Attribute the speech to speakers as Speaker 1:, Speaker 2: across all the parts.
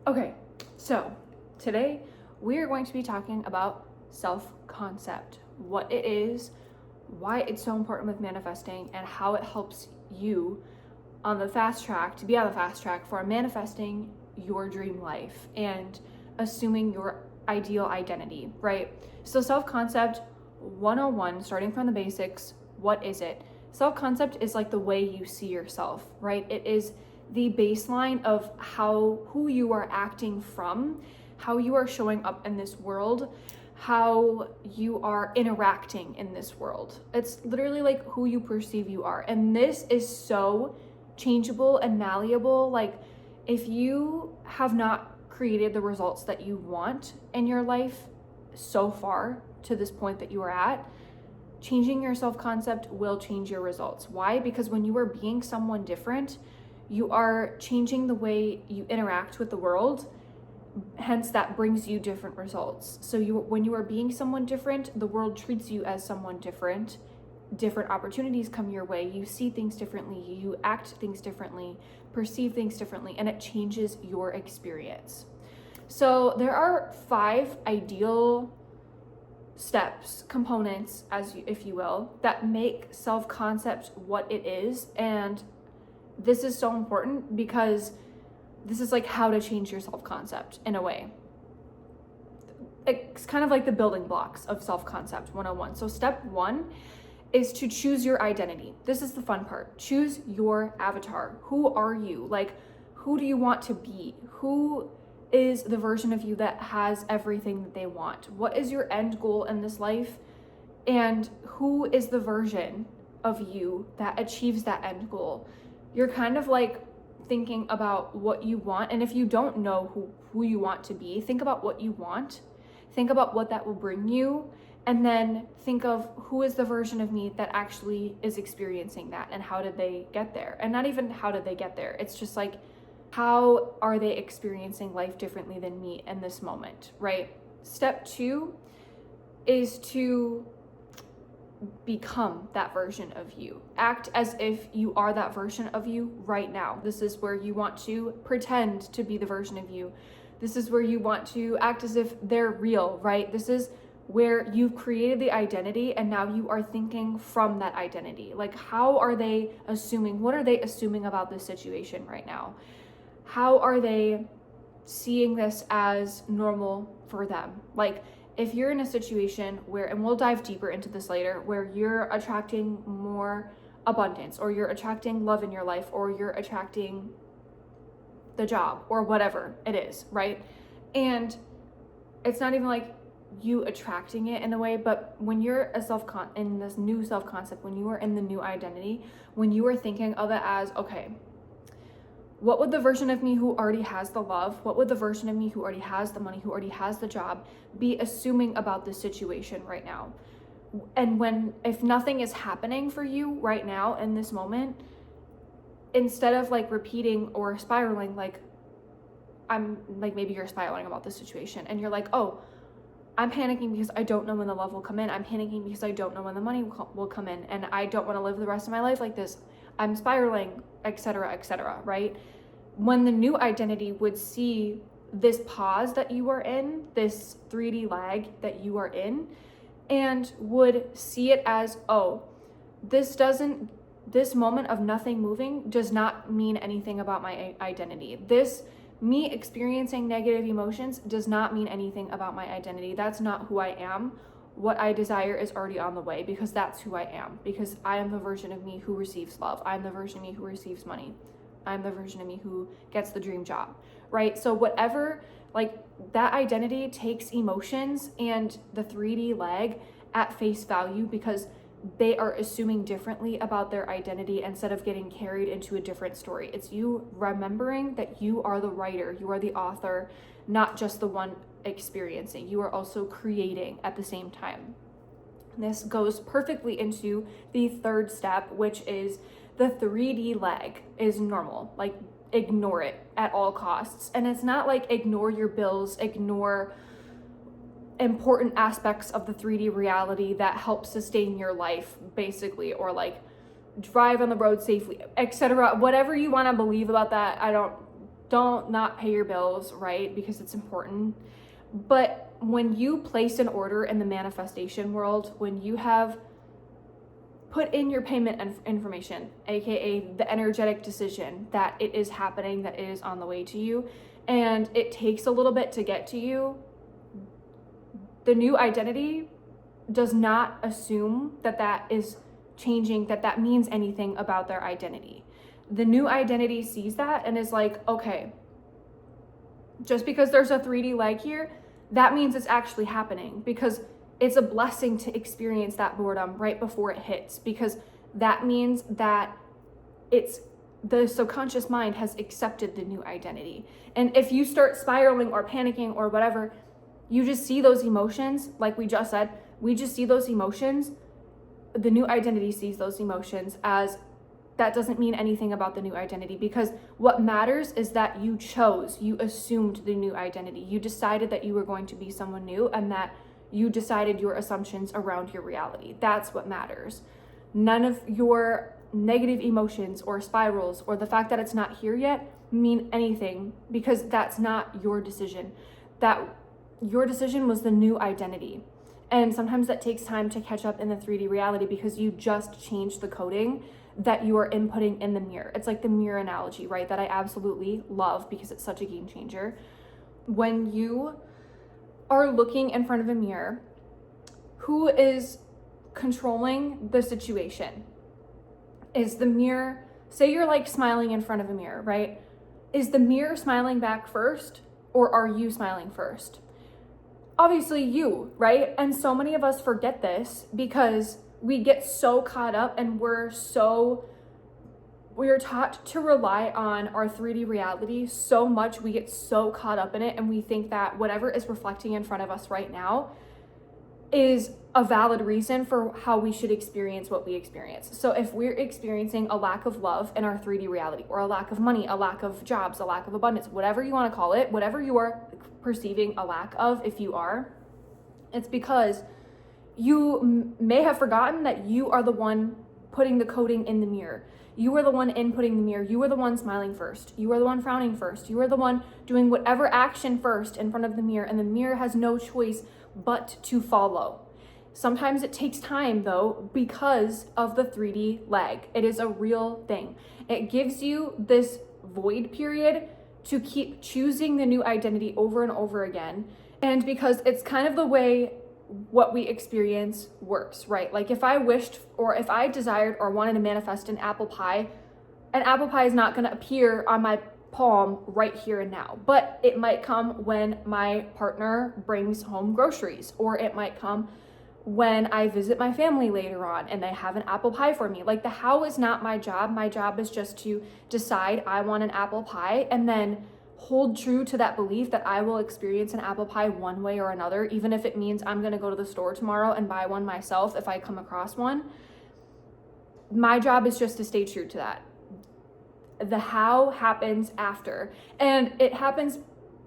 Speaker 1: Okay, so today we are going to be talking about self-concept, what it is, why it's so important with manifesting, and how it helps you be on the fast track for manifesting your dream life and assuming your ideal identity, right? So self-concept 101, starting from the basics, what is it? Self-concept is like the way you see yourself, right? It is the baseline of who you are acting from, how you are showing up in this world, how you are interacting in this world. It's literally like who you perceive you are. And this is so changeable and malleable. Like if you have not created the results that you want in your life so far to this point that you are at, changing your self-concept will change your results. Why? Because when you are being someone different, you are changing the way you interact with the world. Hence, that brings you different results. So when you are being someone different, the world treats you as someone different. Different opportunities come your way. You see things differently. You act things differently, perceive things differently, and it changes your experience. So there are 5 ideal steps, components, if you will, that make self-concept what it is. And this is so important because this is like how to change your self-concept in a way. It's kind of like the building blocks of self-concept 101. So step 1 is to choose your identity. This is the fun part. Choose your avatar. Who are you? Like, who do you want to be? Who is the version of you that has everything that they want? What is your end goal in this life? And who is the version of you that achieves that end goal? You're kind of like thinking about what you want. And if you don't know who you want to be, think about what you want. Think about what that will bring you. And then think of who is the version of me that actually is experiencing that and how did they get there? And not even how did they get there. It's just like, how are they experiencing life differently than me in this moment, right? Step 2 is to become that version of you. Act as if you are that version of you right now. This is where you want to pretend to be the version of you. This is where you want to act as if they're real, right? This is where you've created the identity and now you are thinking from that identity. Like, how are they assuming? What are they assuming about this situation right now? How are they seeing this as normal for them? Like, if you're in a situation where, and we'll dive deeper into this later, where you're attracting more abundance, or you're attracting love in your life, or you're attracting the job, or whatever it is, right? And it's not even like you attracting it in a way, but when you're in this new self-concept, when you are in the new identity, when you are thinking of it as, okay, what would the version of me who already has the love, what would the version of me who already has the money, who already has the job, be assuming about this situation right now? And if nothing is happening for you right now in this moment, instead of like repeating or spiraling, like maybe you're spiraling about this situation and you're like, oh, I'm panicking because I don't know when the love will come in. I'm panicking because I don't know when the money will come in, and I don't want to live the rest of my life like this. I'm spiraling, etc., right? When the new identity would see this pause that you are in, this 3D lag that you are in, and would see it as, oh, this moment of nothing moving does not mean anything about my identity. Me experiencing negative emotions does not mean anything about my identity. That's not who I am. What I desire is already on the way because that's who I am. Because I am the version of me who receives love. I'm the version of me who receives money. I'm the version of me who gets the dream job, right? So whatever, like, that identity takes emotions and the 3D lag at face value because they are assuming differently about their identity instead of getting carried into a different story. It's you remembering that you are the writer, you are the author, not just the one experiencing. You are also creating at the same time. This goes perfectly into the 3rd step, which is the 3D lag is normal. Like, ignore it at all costs. And it's not like ignore your bills, ignore important aspects of the 3D reality that help sustain your life, basically, or like drive on the road safely, etc. Whatever you want to believe about that, don't not pay your bills, right? Because it's important. But when you place an order in the manifestation world, when you have put in your payment information, aka the energetic decision that it is happening, that it is on the way to you, and it takes a little bit to get to you, the new identity does not assume that that is changing, that that means anything about their identity. The new identity sees that and is like, okay, just because there's a 3D leg here, that means it's actually happening, because it's a blessing to experience that boredom right before it hits, because that means that it's the subconscious mind has accepted the new identity. And if you start spiraling or panicking or whatever, you just see those emotions, like we just said, we just see those emotions. The new identity sees those emotions as that doesn't mean anything about the new identity, because what matters is that you chose, you assumed the new identity. You decided that you were going to be someone new, and that you decided your assumptions around your reality. That's what matters. None of your negative emotions or spirals or the fact that it's not here yet mean anything, because that's not your decision. That your decision was the new identity. And sometimes that takes time to catch up in the 3D reality, because you just changed the coding that you are inputting in the mirror. It's like the mirror analogy, right? That I absolutely love because it's such a game changer. When you are looking in front of a mirror, who is controlling the situation? Is the mirror, say you're like smiling in front of a mirror, right? Is the mirror smiling back first, or are you smiling first? Obviously you, right? And so many of us forget this because we get so caught up, and we're taught to rely on our 3D reality so much. We get so caught up in it, and we think that whatever is reflecting in front of us right now is a valid reason for how we should experience what we experience. So if we're experiencing a lack of love in our 3D reality, or a lack of money, a lack of jobs, a lack of abundance, whatever you want to call it, whatever you are perceiving a lack of, if you are, it's because you may have forgotten that you are the one putting the coding in the mirror. You are the one inputting the mirror. You are the one smiling first. You are the one frowning first. You are the one doing whatever action first in front of the mirror, and the mirror has no choice but to follow. Sometimes it takes time though, because of the 3D lag. It is a real thing. It gives you this void period to keep choosing the new identity over and over again. And because it's kind of the way what we experience works, right? Like if I wished, or if I desired or wanted to manifest an apple pie is not going to appear on my palm right here and now, but it might come when my partner brings home groceries, or it might come when I visit my family later on and they have an apple pie for me. Like the how is not my job. My job is just to decide I want an apple pie, and then hold true to that belief that I will experience an apple pie one way or another, even if it means I'm going to go to the store tomorrow and buy one myself if I come across one. My job is just to stay true to that. The how happens after, and it happens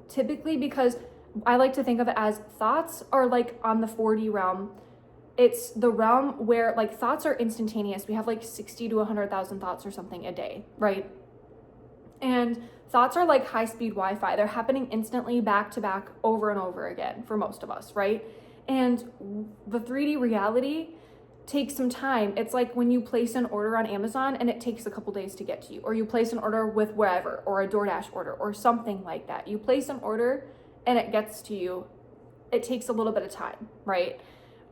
Speaker 1: typically because I like to think of it as thoughts are like on the 4D realm. It's the realm where like thoughts are instantaneous. We have like 60 to 100,000 thoughts or something a day, right? And thoughts are like high-speed Wi-Fi. They're happening instantly, back to back, over and over again for most of us, right? And the 3D reality takes some time. It's like when you place an order on Amazon and it takes a couple days to get to you, or you place an order with wherever, or a DoorDash order or something like that. You place an order and it gets to you. It takes a little bit of time, right?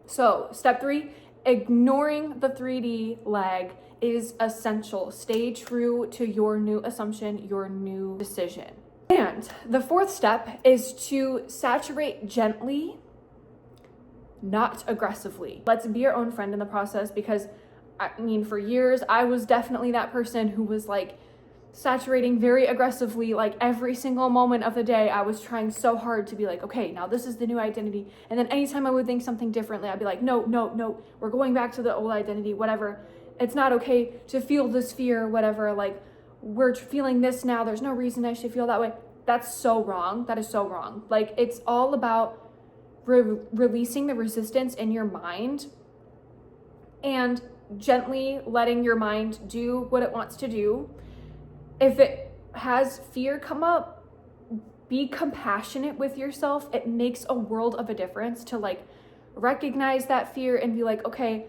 Speaker 1: So step 3, ignoring the 3D lag is essential. Stay true to your new assumption, your new decision. And the 4th step is to saturate gently, not aggressively. Let's be our own friend in the process, because I mean, for years, I was definitely that person who was like saturating very aggressively, like every single moment of the day. I was trying so hard to be like, okay, now this is the new identity. And then anytime I would think something differently, I'd be like, no, we're going back to the old identity, whatever. It's not okay to feel this fear, whatever. Like, we're feeling this now. There's no reason I should feel that way. That's so wrong. That is so wrong. Like, it's all about releasing the resistance in your mind and gently letting your mind do what it wants to do. If it has fear come up, be compassionate with yourself. It makes a world of a difference to like recognize that fear and be like, okay,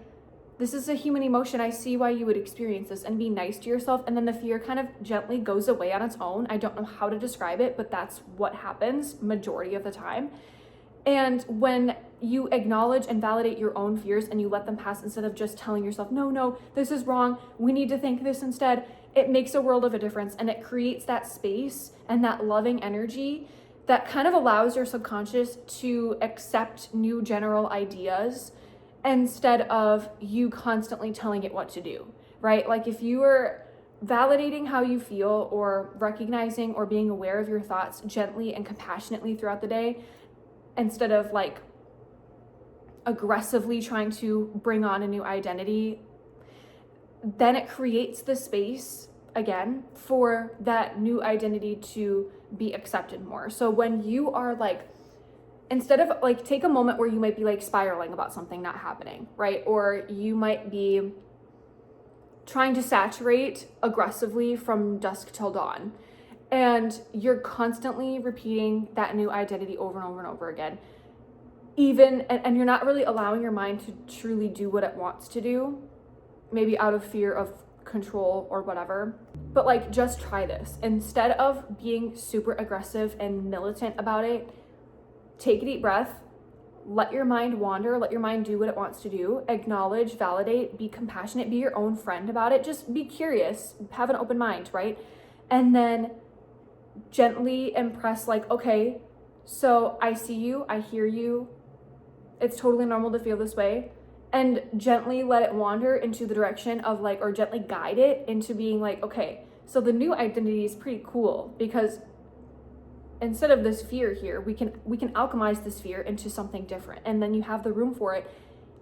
Speaker 1: this is a human emotion. I see why you would experience this, and be nice to yourself. And then the fear kind of gently goes away on its own. I don't know how to describe it, but that's what happens majority of the time. And when you acknowledge and validate your own fears and you let them pass instead of just telling yourself, no, this is wrong, we need to think this instead, it makes a world of a difference. And it creates that space and that loving energy that kind of allows your subconscious to accept new general ideas instead of you constantly telling it what to do, right? Like if you are validating how you feel or recognizing or being aware of your thoughts gently and compassionately throughout the day, instead of like aggressively trying to bring on a new identity, then it creates the space again for that new identity to be accepted more. So when you are like, instead of like, take a moment where you might be like spiraling about something not happening, right? Or you might be trying to saturate aggressively from dusk till dawn, and you're constantly repeating that new identity over and over and over again, and you're not really allowing your mind to truly do what it wants to do, maybe out of fear of control or whatever. But like, just try this. Instead of being super aggressive and militant about it, take a deep breath, let your mind wander, let your mind do what it wants to do, acknowledge, validate, be compassionate, be your own friend about it, just be curious, have an open mind, right? And then gently impress like, okay, so I see you, I hear you, it's totally normal to feel this way, and gently let it wander into the direction of like, or gently guide it into being like, okay, so the new identity is pretty cool because instead of this fear here, we can alchemize this fear into something different. And then you have the room for it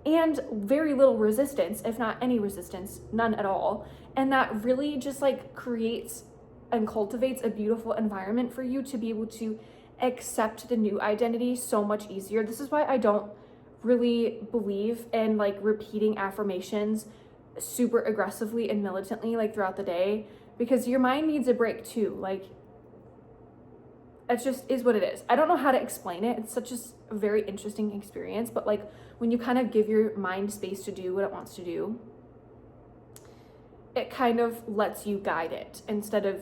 Speaker 1: and very little resistance, if not any resistance, none at all. And that really just like creates and cultivates a beautiful environment for you to be able to accept the new identity so much easier. This is why I don't really believe in like repeating affirmations super aggressively and militantly like throughout the day, because your mind needs a break too. Like, it just is what it is. I don't know how to explain it. It's such a very interesting experience, but like when you kind of give your mind space to do what it wants to do, it kind of lets you guide it instead of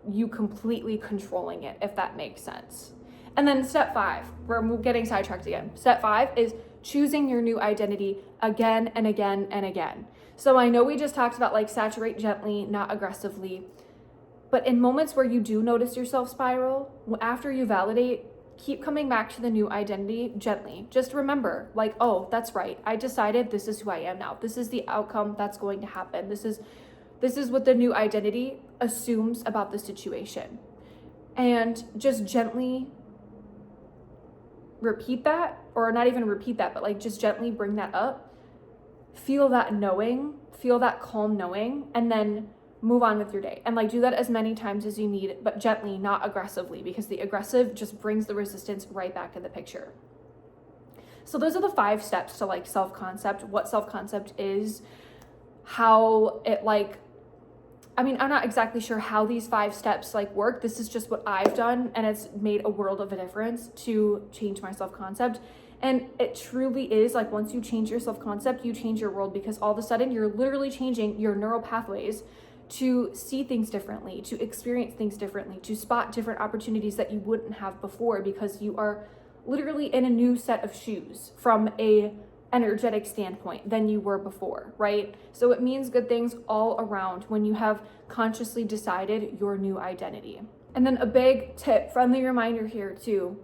Speaker 1: you completely controlling it, if that makes sense. And then step 5, we're getting sidetracked again. Step 5 is choosing your new identity again and again and again. So I know we just talked about like saturate gently, not aggressively. But in moments where you do notice yourself spiral, after you validate, keep coming back to the new identity gently. Just remember, like, oh, that's right. I decided this is who I am now. This is the outcome that's going to happen. This is what the new identity assumes about the situation. And just gently repeat that, or not even repeat that, but like just gently bring that up. Feel that knowing, feel that calm knowing, and then move on with your day. And like do that as many times as you need, but gently, not aggressively, because the aggressive just brings the resistance right back in the picture. So those are the 5 steps to like self-concept, what self-concept is, how it like, I mean, I'm not exactly sure how these 5 steps like work. This is just what I've done, and it's made a world of a difference to change my self-concept. And it truly is like, once you change your self-concept, you change your world, because all of a sudden you're literally changing your neural pathways to see things differently, to experience things differently, to spot different opportunities that you wouldn't have before, because you are literally in a new set of shoes from a energetic standpoint than you were before, right? So it means good things all around when you have consciously decided your new identity. And then a big tip, friendly reminder here too,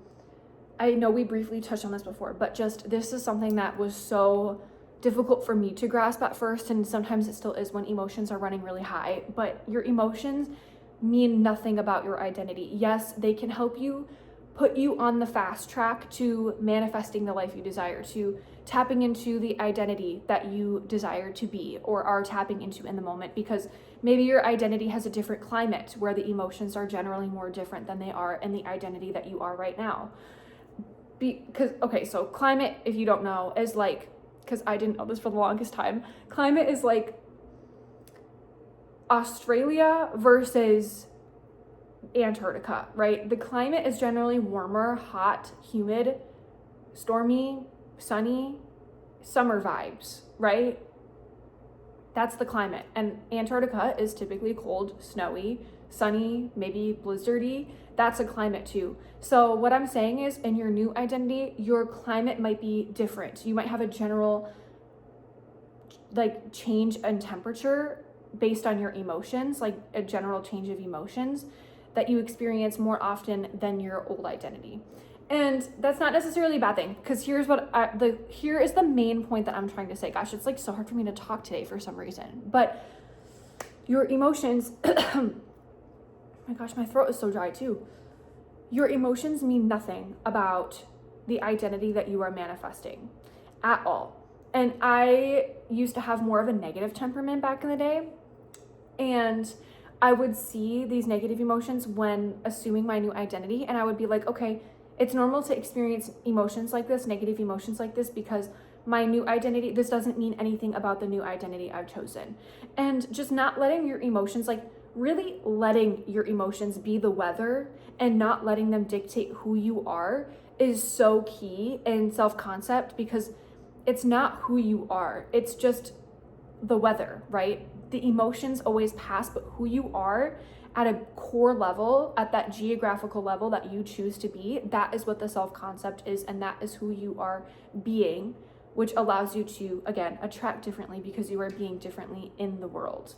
Speaker 1: I know we briefly touched on this before, but just this is something that was so difficult for me to grasp at first, and sometimes it still is when emotions are running really high, but your emotions mean nothing about your identity. Yes, they can help you put you on the fast track to manifesting the life you desire, to tapping into the identity that you desire to be or are tapping into in the moment, because maybe your identity has a different climate where the emotions are generally more different than they are in the identity that you are right now. Because, okay, so climate, if you don't know, is like, because I didn't know this for the longest time, climate is like Australia versus Antarctica, right? The climate is generally warmer, hot, humid, stormy, sunny, summer vibes, right? That's the climate. And Antarctica is typically cold, snowy, sunny, maybe blizzardy. That's a climate too. So what I'm saying is, in your new identity, your climate might be different. You might have a general like change in temperature based on your emotions, like a general change of emotions that you experience more often than your old identity. And that's not necessarily a bad thing, because here is the main point that I'm trying to say. Gosh, it's like so hard for me to talk today for some reason. But your emotions, oh my gosh, my throat is so dry too. Your emotions mean nothing about the identity that you are manifesting at all. And I used to have more of a negative temperament back in the day. And I would see these negative emotions when assuming my new identity. And I would be like, okay, it's normal to experience emotions like this, negative emotions like this, because my new identity, this doesn't mean anything about the new identity I've chosen. And just not letting your emotions, like really letting your emotions be the weather and not letting them dictate who you are is so key in self-concept, because it's not who you are. It's just the weather, right? The emotions always pass, but who you are at a core level, at that geographical level that you choose to be, that is what the self-concept is, and that is who you are being, which allows you to, again, attract differently because you are being differently in the world.